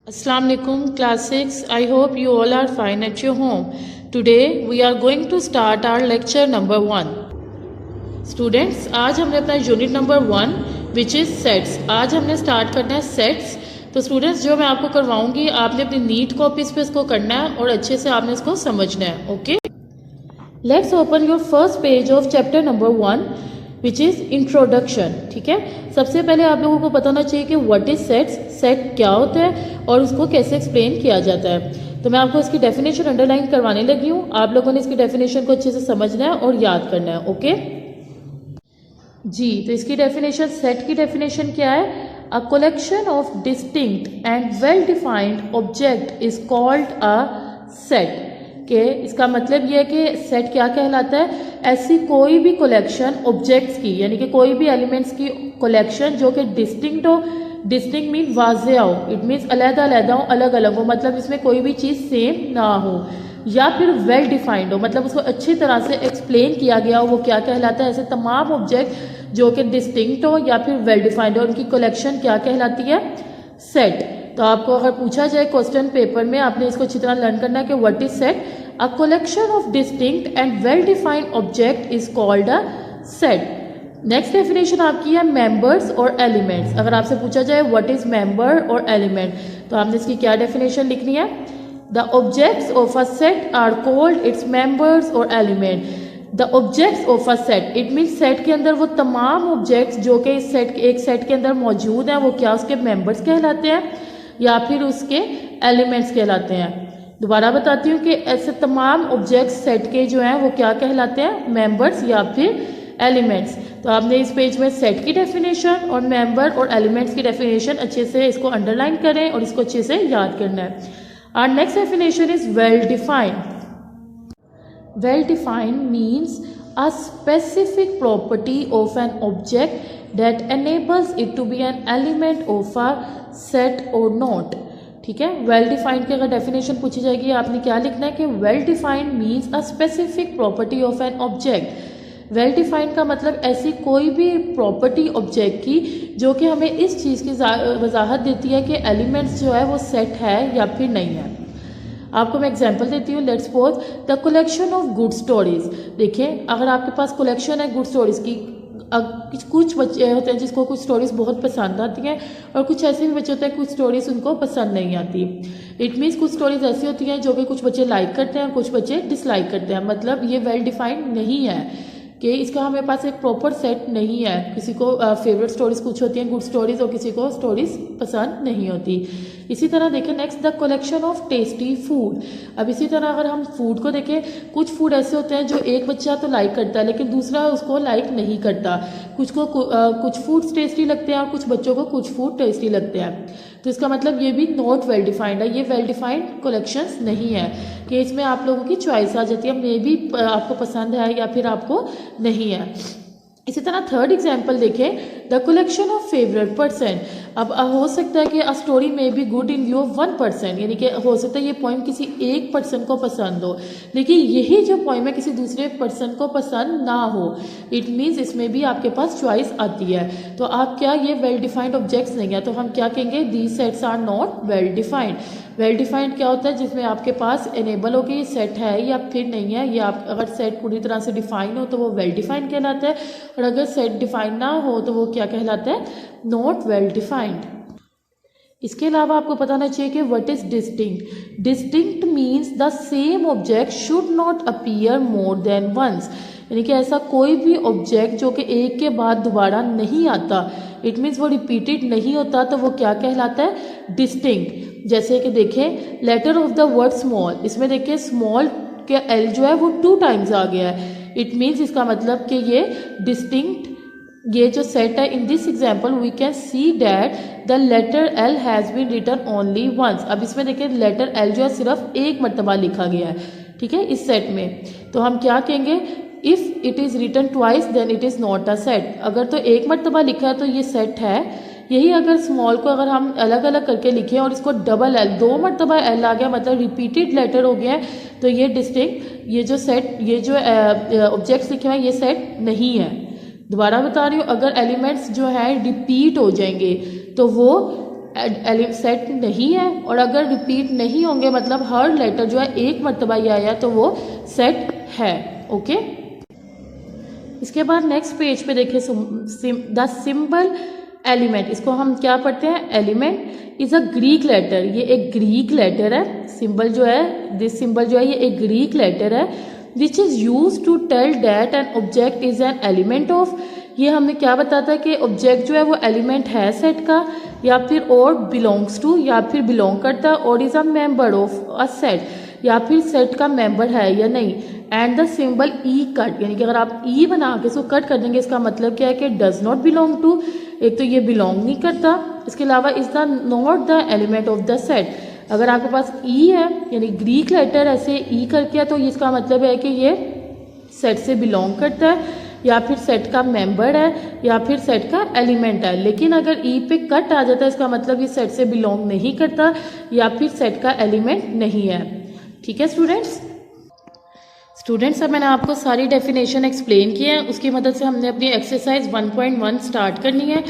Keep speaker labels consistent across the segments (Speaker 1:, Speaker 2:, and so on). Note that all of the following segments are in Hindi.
Speaker 1: Assalamu alaikum class 6. I hope you all are fine at your home. Today we are going to start our lecture number 1. Students, आज हमने अपना unit number 1 which is sets. आज हमने स्टार्ट करना है सेट्स. तो स्टूडेंट्स जो मैं आपको करवाऊंगी आपने अपनी नीट कॉपीज पे इसको करना है और अच्छे से आपने इसको समझना है. Okay, let's open your first page of chapter number 1 which is introduction. ठीक है, सबसे पहले आप लोगों को पता होना चाहिए कि व्हाट इज सेट्स, सेट क्या होता है और उसको कैसे एक्सप्लेन किया जाता है. तो मैं आपको इसकी डेफिनेशन अंडरलाइन करवाने लगी हूँ. आप लोगों ने इसकी डेफिनेशन को अच्छे से समझना है और याद करना है. ओके जी, तो इसकी डेफिनेशन, सेट की डेफिनेशन क्या है? अ collection of distinct and well defined object is called a set. के इसका मतलब ये है कि सेट क्या कहलाता है? ऐसी कोई भी कलेक्शन ऑब्जेक्ट्स की, यानी कि कोई भी एलिमेंट्स की कलेक्शन जो कि डिस्टिंक्ट हो. डिस्टिंक्ट मीन वाज़ेह हो, इट मीन्स अलग-अलग हो, अलग-अलग हो, मतलब इसमें कोई भी चीज़ सेम ना हो. या फिर वेल डिफाइंड हो, मतलब उसको अच्छी तरह से एक्सप्लेन किया गया हो, वो क्या कहलाता है? ऐसे तमाम ऑब्जेक्ट जो कि डिस्टिंक्ट हो या फिर वेल डिफाइंड हो, उनकी कलेक्शन क्या कहलाती है? सेट. तो आपको अगर पूछा जाए क्वेश्चन पेपर में, आपने इसको अच्छी तरह लर्न करना है कि what is set. A collection of distinct and well defined object is called a set. Next definition आपकी है मेंबर्स और एलिमेंट्स. अगर आपसे पूछा जाए व्हाट इज मेंबर और एलिमेंट, तो आपने इसकी क्या डेफिनेशन लिखनी है? The objects of a set are called its members और element. The objects of a set, it means set के अंदर वो तमाम ऑब्जेक्ट्स जो कि इस सेट, एक सेट के अंदर मौजूद हैं, वो क्या उसके मेंबर्स कहलाते हैं या फिर उसके एलिमेंट्स कहलाते हैं. दोबारा बताती हूँ कि ऐसे तमाम ऑब्जेक्ट्स सेट के जो हैं वो क्या कहलाते हैं? मेंबर्स या फिर एलिमेंट्स. तो आपने इस पेज में सेट की डेफिनेशन और मेंबर और एलिमेंट्स की डेफिनेशन अच्छे से इसको अंडरलाइन करें और इसको अच्छे से याद करना है. Our next definition is well defined. Well defined means a specific property of an object that enables it to be an element of a set or not. ठीक है, वेल डिफाइंड की अगर डेफिनेशन पूछी जाएगी आपने क्या लिखना है कि well defined means a specific property of an object. Well defined का मतलब ऐसी कोई भी प्रॉपर्टी ऑब्जेक्ट की जो कि हमें इस चीज़ की वजाहत देती है कि एलिमेंट्स जो है वो सेट है या फिर नहीं है. आपको मैं एग्जांपल देती हूँ. Let's suppose the collection of good stories. देखिए, अगर आपके पास कलेक्शन है गुड स्टोरीज की, कुछ बच्चे होते हैं जिसको कुछ स्टोरीज बहुत पसंद आती हैं और कुछ ऐसे भी बच्चे होते हैं कुछ स्टोरीज उनको पसंद नहीं आती. इट मीन्स कुछ स्टोरीज ऐसी होती हैं जो कि कुछ बच्चे लाइक करते हैं और कुछ बच्चे डिसलाइक करते हैं. मतलब ये वेल डिफाइंड नहीं है कि इसका हमेरे पास एक प्रॉपर सेट नहीं है. किसी को फेवरेट स्टोरीज कुछ होती हैं गुड स्टोरीज और किसी को स्टोरीज पसंद नहीं होती. इसी तरह देखें next the collection of tasty food. अब इसी तरह अगर हम फूड को देखें, कुछ फूड ऐसे होते हैं जो एक बच्चा तो लाइक करता है लेकिन दूसरा उसको लाइक नहीं करता. कुछ फूड्स टेस्टी लगते हैं और कुछ बच्चों को कुछ फूड टेस्टी लगते हैं. तो इसका मतलब ये भी नॉट वेल डिफाइंड है. ये वेल डिफाइंड कलेक्शंस नहीं है कि इसमें आप लोगों की चॉइस आ जाती है, मे भी आपको पसंद है या फिर आपको नहीं है. इसी तरह थर्ड एग्जाम्पल देखें, the collection of favourite person. अब हो सकता है कि अ स्टोरी में be good in view of 1%, यानी कि हो सकता है ये पोइम किसी एक पर्सन को पसंद हो लेकिन यही जो पोइम है किसी दूसरे पर्सन को पसंद ना हो. इट मीन्स इसमें भी आपके पास चॉइस आती है. तो आप क्या, ये वेल डिफाइंड ऑब्जेक्ट्स नहीं है, तो हम क्या कहेंगे? These sets are not well defined. Well defined क्या होता है? जिसमें आपके पास एनेबल हो कि ये सेट है या फिर नहीं है. ये आप अगर सेट पूरी तरह से डिफाइन हो तो वो वेल डिफाइंड कहलाता है और अगर सेट डिफाइन ना हो तो वो क्या कहलाता है? Not well defined. इसके अलावा आपको पता होना चाहिए कि what is distinct. Distinct means the same object should not appear more than once. यानी कि ऐसा कोई भी ऑब्जेक्ट जो कि एक के बाद दोबारा नहीं आता, इट मीन्स वो रिपीटेड नहीं होता, तो वो क्या कहलाता है? डिस्टिंक्ट. जैसे कि देखें letter of the word small, इसमें देखिए स्मॉल के एल जो है वो 2 टाइम्स आ गया है. इट मीन्स इसका मतलब कि ये डिस्टिंक्ट, ये जो सेट है in this example we can see that the letter l has been written only once. अब इसमें देखिए लेटर एल जो है सिर्फ एक मरतबा लिखा गया है. ठीक है, इस सेट में. तो हम क्या कहेंगे? If it is written twice then it is not a set. अगर तो एक मरतबा लिखा है तो ये सेट है. यही अगर स्मॉल को अगर हम अलग अलग करके लिखें और इसको डबल एल, 2 मरतबा एल आ गया, मतलब रिपीटेड लेटर हो गया है, तो ये डिस्टिंक्ट, ये जो सेट, ये जो ऑब्जेक्ट्स लिखे हुए हैं ये सेट नहीं है. दोबारा बता रही हूँ, अगर एलिमेंट्स जो है रिपीट हो जाएंगे तो वो सेट नहीं है, और अगर रिपीट नहीं होंगे मतलब हर लेटर जो है एक मरतबा ही आया तो वो सेट है। ओके, इसके बाद नेक्स्ट पेज पे देखिए द सिंबल एलिमेंट, इसको हम क्या पढ़ते हैं, element is a Greek letter, ये एक ग्रीक लेटर है। सिंबल जो है, दिस सिंबल जो है ये एक ग्रीक लेटर है which is use to tell that an object is an element of. ये हमें क्या बताता है कि ऑब्जेक्ट जो है वो एलिमेंट है सेट का, या फिर और बिलोंग्स टू, या फिर बिलोंग करता है, और is a member of a set, या फिर सेट का मेंबर है या नहीं। And the symbol E cut, यानी कि अगर आप ई बना के इसको कट कर देंगे, इसका मतलब क्या है कि डज नॉट बिलोंग टू, एक तो ये बिलोंग नहीं करता, इसके अलावा is the not the element of the set. अगर आपके पास ई है यानी ग्रीक लेटर ऐसे ई करके है तो इसका मतलब है कि ये सेट से बिलोंग करता है, या फिर सेट का मेंबर है, या फिर सेट का एलिमेंट है। लेकिन अगर ई पे कट आ जाता है इसका मतलब ये सेट से बिलोंग नहीं करता या फिर सेट का एलिमेंट नहीं है। ठीक है स्टूडेंट्स, अब मैंने आपको सारी डेफिनेशन एक्सप्लेन की है, उसकी मदद से हमने अपनी एक्सरसाइज 1.1 स्टार्ट करनी है।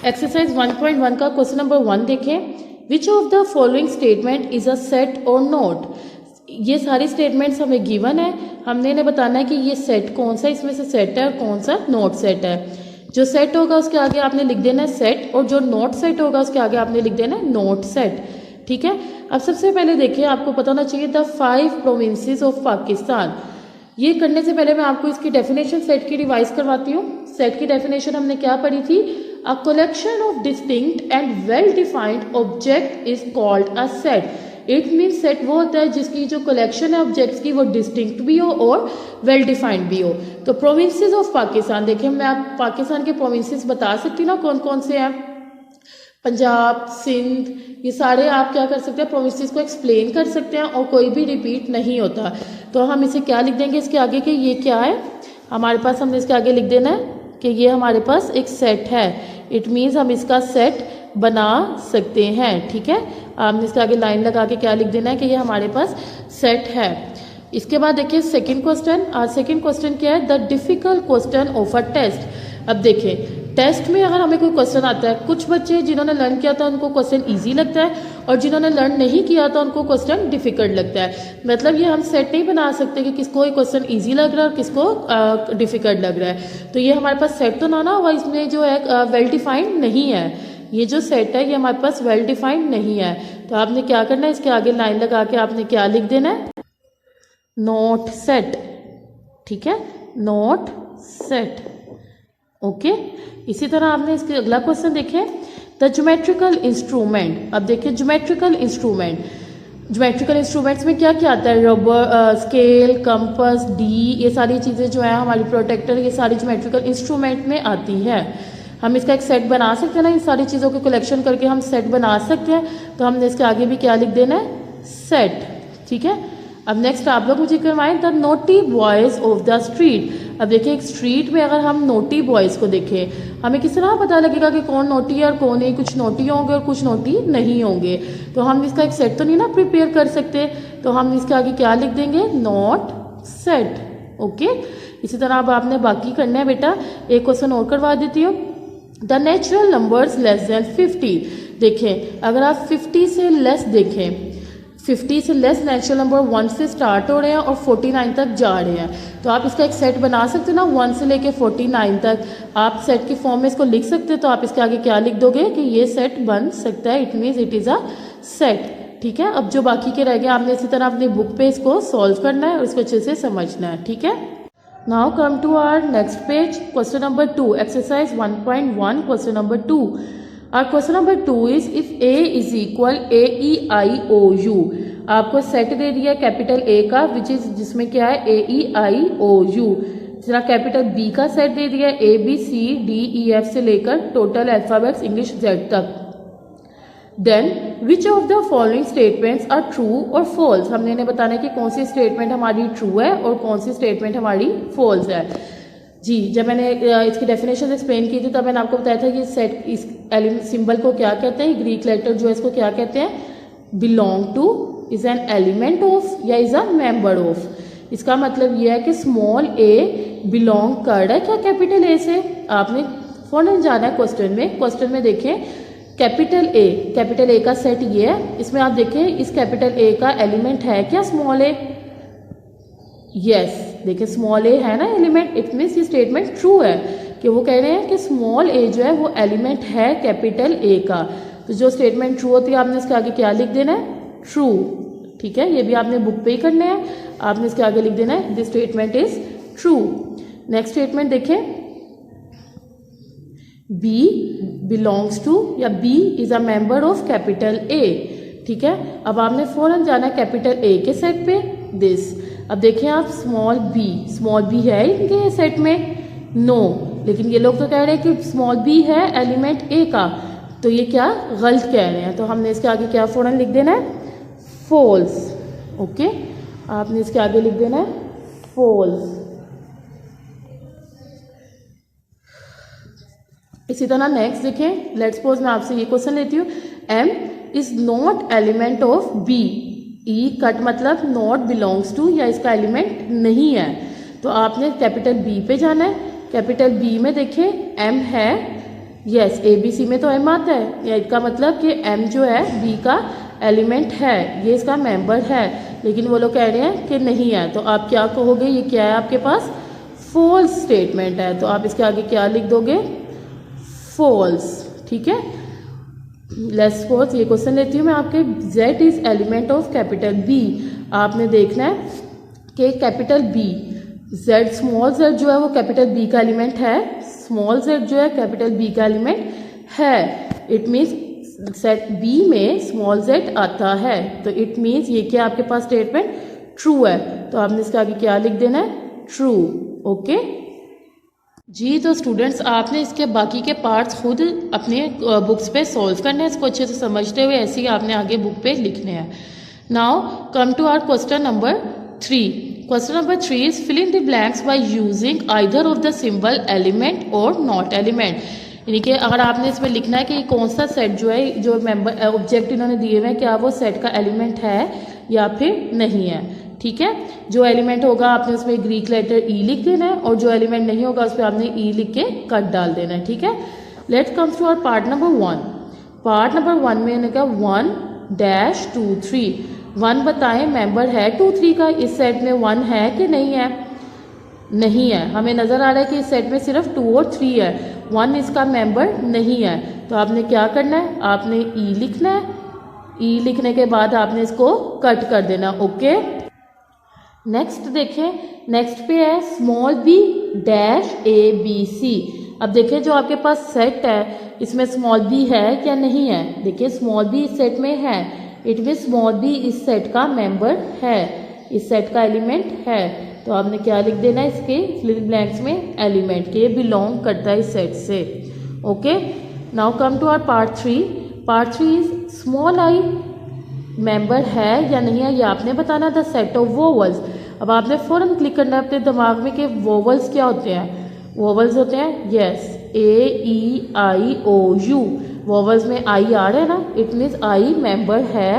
Speaker 1: एक्सरसाइज 1.1 का क्वेश्चन नंबर 1 देखें, विच of the following statement is a set और नोट। ये सारी स्टेटमेंट्स हमें गिवन है, हमने इन्हें बताना है कि ये सेट कौन सा इसमें से सेट है और कौन सा नोट सेट है। जो सेट होगा उसके आगे आपने लिख देना है सेट, और जो नोट सेट होगा उसके आगे आपने लिख देना है नोट सेट। ठीक है, अब सबसे पहले देखिए, आपको पता होना चाहिए द 5 प्रोविंसेस ऑफ पाकिस्तान। ये करने से पहले मैं आपको इसकी डेफिनेशन सेट की रिवाइज करवाती हूँ। सेट की डेफिनेशन हमने क्या पढ़ी थी, अ collection of distinct and well defined object is called a set. It mean set वो होता है जिसकी जो कलेक्शन है ऑब्जेक्ट्स की वो डिस्टिंक्ट भी हो और वेल डिफाइंड भी हो। तो प्रोविंसेस ऑफ पाकिस्तान, देखिए मैं आप पाकिस्तान के प्रोविंसेस बता सकती ना कौन कौन से हैं, पंजाब, सिंध, ये सारे आप क्या कर सकते हैं, प्रोविंसेस को एक्सप्लेन कर सकते हैं और कोई भी रिपीट नहीं होता। तो हम इसे क्या लिख देंगे इसके आगे कि ये क्या है हमारे पास, हमने इसके आगे लिख देना है कि ये हमारे पास एक सेट है। इट मीन्स हम इसका सेट बना सकते हैं। ठीक है, आपने इसके आगे लाइन लगा के क्या लिख देना है कि ये हमारे पास सेट है। इसके बाद देखिए सेकंड क्वेश्चन, सेकंड क्वेश्चन क्या है, the difficult question of a test. अब देखिए टेस्ट में अगर हमें कोई क्वेश्चन आता है, कुछ बच्चे जिन्होंने लर्न किया था उनको क्वेश्चन इजी लगता है और जिन्होंने लर्न नहीं किया था उनको क्वेश्चन डिफिकल्ट लगता है। मतलब ये हम सेट नहीं बना सकते कि किसको ये क्वेश्चन इजी लग रहा है और किसको डिफिकल्ट लग रहा है। तो ये हमारे पास सेट तो ना हुआ, इसमें जो है वेल डिफाइंड नहीं है। ये जो सेट है ये हमारे पास वेल डिफाइंड नहीं है। तो आपने क्या करना है, इसके आगे लाइन लगा के आपने क्या लिख देना है, नोट सेट। ठीक है, नोट सेट। ओके, इसी तरह आपने इसके अगला क्वेश्चन देखें, द ज्योमेट्रिकल इंस्ट्रूमेंट। अब देखिए ज्योमेट्रिकल इंस्ट्रूमेंट्स में क्या क्या आता है, रबर, स्केल, कंपास, डी, ये सारी चीज़ें जो है हमारी प्रोटेक्टर, ये सारी ज्योमेट्रिकल इंस्ट्रूमेंट में आती है। हम इसका एक सेट बना सकते हैं ना, इन सारी चीज़ों को कलेक्शन करके हम सेट बना सकते हैं। तो हमने इसके आगे भी क्या लिख देना है, सेट। ठीक है, अब नेक्स्ट आप लोग मुझे करवाएं, the naughty boys of the street. अब देखिए एक स्ट्रीट में अगर हम नोटी बॉयज़ को देखें, हमें किस तरह पता लगेगा कि कौन नोटी है और कौन नहीं। कुछ नोटी होंगे और कुछ नोटी नहीं होंगे। तो हम इसका एक सेट तो नहीं ना प्रिपेयर कर सकते, तो हम इसके आगे क्या लिख देंगे, नॉट सेट। ओके, इसी तरह अब आपने बाकी करना है बेटा। एक क्वेश्चन और करवा देती हूँ, the natural numbers less than 50। देखें अगर आप 50 से लेस देखें, 50 से लेस नेचुरल नंबर 1 से स्टार्ट हो रहे हैं और 49 तक जा रहे हैं, तो आप इसका एक सेट बना सकते हो ना, 1 से लेके 49 तक आप सेट की फॉर्म में इसको लिख सकते हो। तो आप इसके आगे क्या लिख दोगे कि ये सेट बन सकता है, it means it is a set. ठीक है, अब जो बाकी के रह गए आपने इसी तरह अपनी बुक पे इसको सॉल्व करना है और इसको अच्छे से समझना है। ठीक है, now come to our next page, question number 2, exercise 1.1, question number 2। और question number 2 is if a is equal AEIOU। आपको सेट दे दिया कैपिटल ए का विच इज जिसमें क्या है AEIOU। जरा कैपिटल बी का सेट दे दिया ABCDEF से लेकर टोटल अल्फाबेट्स इंग्लिश Z तक। Then which of the following statements are true और फॉल्स। हमने इन्हें बताना है कि कौन सी स्टेटमेंट हमारी ट्रू है और कौन सी स्टेटमेंट हमारी फॉल्स है। जी, जब मैंने इसकी डेफिनेशन एक्सप्लेन की थी तब मैंने आपको बताया था कि सेट इस सिंबल को क्या कहते हैं, ग्रीक लेटर जो है इसको क्या कहते हैं, belong to, is an element of या इज अ मेंबर ऑफ। इसका मतलब यह है कि स्मॉल ए बिलोंग कर रहा है क्या कैपिटल ए से। आपने फौरन जाना है क्वेश्चन में देखें कैपिटल ए का सेट ये है। इसमें आप देखें इस कैपिटल ए का एलिमेंट है क्या स्मॉल ए? यस, देखिए स्मॉल ए है ना एलिमेंट। इट मीन्स ये स्टेटमेंट ट्रू है कि वो कह रहे हैं कि स्मॉल ए जो है वो एलिमेंट है कैपिटल ए का। तो जो स्टेटमेंट ट्रू होती है आपने इसके आगे क्या लिख देना है? ट्रू। ठीक है, ये भी आपने बुक पे ही करने हैं। आपने इसके आगे लिख देना है this statement is true. Next statement देखें, बी बिलोंग्स टू या b is a member of capital a. ठीक है, अब आपने फौरन जाना है कैपिटल ए के सेट पे दिस। अब देखिए आप स्मॉल बी है इनके सेट में? नो, लेकिन ये लोग तो कह रहे हैं कि स्मॉल बी है एलिमेंट ए का, तो ये क्या गलत कह रहे हैं। तो हमने इसके आगे क्या फौरन लिख देना है? फॉल्स। ओके, आपने इसके आगे लिख देना है फॉल्स। इसी तरह नेक्स्ट देखें, लेट्स सपोज मैं आपसे ये क्वेश्चन लेती हूँ, m is not element of b. ई कट मतलब नॉट बिलोंग्स टू या इसका एलिमेंट नहीं है। तो आपने कैपिटल बी पे जाना है। कैपिटल बी में देखें एम है, यस ए बी सी में तो एम आता है, या इसका मतलब कि एम जो है बी का एलिमेंट है, ये इसका मेंबर है, लेकिन वो लोग कह रहे हैं कि नहीं है। तो आप क्या कहोगे? ये क्या है आपके पास? फॉल्स स्टेटमेंट है। तो आप इसके आगे क्या लिख दोगे? फॉल्स। ठीक है, लेट्स सपोज ये क्वेश्चन लेती हूँ मैं आपके, z is element of capital b. आपने देखना है कि capital b z, small z जो है वो कैपिटल बी का एलिमेंट है, स्मॉल जेड जो है कैपिटल बी का एलिमेंट है। इट मीन्स सेट बी में स्मॉल जेड आता है, तो इट मीन्स ये क्या आपके पास स्टेटमेंट ट्रू है। तो आपने इसके आगे क्या लिख देना है? ट्रू। ओके जी, तो स्टूडेंट्स आपने इसके बाकी के पार्ट्स खुद अपने बुक्स पे सॉल्व करने हैं, इसको अच्छे से समझते हुए ऐसे ही आपने आगे बुक पे लिखने हैं। Now come to our question number 3। Question number 3 is fill in the blanks by using either of the symbol element और नॉट एलिमेंट। यानी कि अगर आपने इसमें लिखना है कि कौन सा सेट जो है, जो मेंबर ऑब्जेक्ट इन्होंने दिए हुए हैं, क्या वो सेट का एलिमेंट है या फिर नहीं है। ठीक है, जो एलिमेंट होगा आपने उसमें ग्रीक लेटर ई लिख देना है, और जो एलिमेंट नहीं होगा उस पर आपने ई लिख के कट डाल देना है। ठीक है, let's come to our part number 1। Part number 1 में मैंने कहा 1-2-3। 1 बताएं मेंबर है 2-3 का, इस सेट में 1 है कि नहीं है? नहीं है। हमें नजर आ रहा है कि इस सेट में सिर्फ 2 और 3 है, 1 इसका मेंबर नहीं है। तो आपने क्या करना है? आपने ई लिखना है। ई लिखने के बाद आपने इसको कट कर देना। ओके, नेक्स्ट देखें, नेक्स्ट पे है small b dash a b c. अब देखिए जो आपके पास सेट है इसमें स्मॉल बी है क्या नहीं है? देखिए स्मॉल बी इस सेट में है, इट मीन स्मॉल बी इस सेट का मेंबर है, इस सेट का एलिमेंट है। तो आपने क्या लिख देना है इसके फिल ब्लैंक्स में? एलिमेंट के बिलोंग करता है इस सेट से। Okay, now come to our part 3। Part 3 is small i member है या नहीं है, ये आपने बताना द सेट ऑफ वोवल्स। अब आपने फौरन क्लिक करना है अपने दिमाग में कि वोवल्स क्या होते हैं। वोवल्स होते हैं yes a e i o u, vowels में आई आ रहा है ना, इट मीन्स आई मेंबर है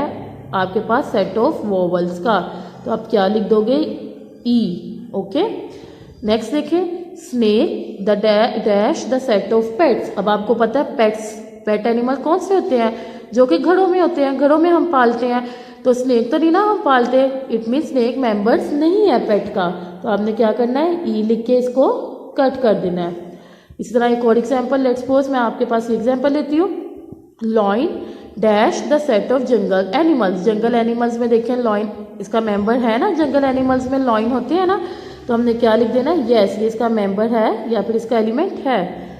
Speaker 1: आपके पास सेट ऑफ वोवल्स का। तो आप क्या लिख दोगे? ई। ओके, नेक्स्ट देखिए, snake the dash the set of pets. अब आपको पता है पेट्स, पेट एनिमल कौन से होते हैं? जो कि घरों में होते हैं, घरों में हम पालते हैं। तो स्नेक तो नहीं ना हम पालते, इट मीन स्नेक मेंबर्स नहीं है पेट का। तो आपने क्या करना है? ई लिख के इसको कट कर देना है। इसी तरह एक और एग्जाम्पल, लेट्स सपोज मैं आपके पास एग्जाम्पल लेती हूँ, lion dash the set of jungle animals. जंगल एनिमल्स में देखें लॉइन इसका मेंबर है ना, जंगल एनिमल्स में लॉइन होते हैं ना, तो हमने क्या लिख देना है? यस ये इसका मेंबर है या फिर इसका एलिमेंट है।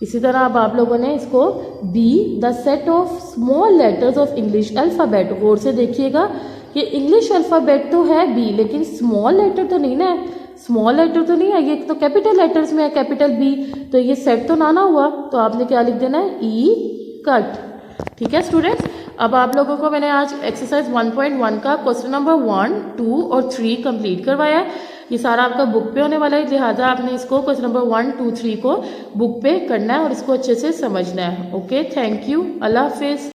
Speaker 1: इसी तरह अब आप लोगों ने इसको be the set of small letters of English alphabet, गौर से देखिएगा कि इंग्लिश अल्फ़ाबेट तो है बी, लेकिन स्मॉल लेटर तो नहीं ना, स्मॉल लेटर तो नहीं है, ये तो कैपिटल लेटर्स में है कैपिटल बी, तो ये सेट तो ना हुआ। तो आपने क्या लिख देना है? ई कट। ठीक है स्टूडेंट्स, अब आप लोगों को मैंने आज एक्सरसाइज 1.1 का क्वेश्चन नंबर 1, 2 और 3 कंप्लीट करवाया है। ये सारा आपका बुक पे होने वाला है, लिहाजा आपने इसको क्वेश्चन नंबर 1, 2, 3 को बुक पे करना है और इसको अच्छे से समझना है। ओके, थैंक यू, अल्लाह हाफिज़।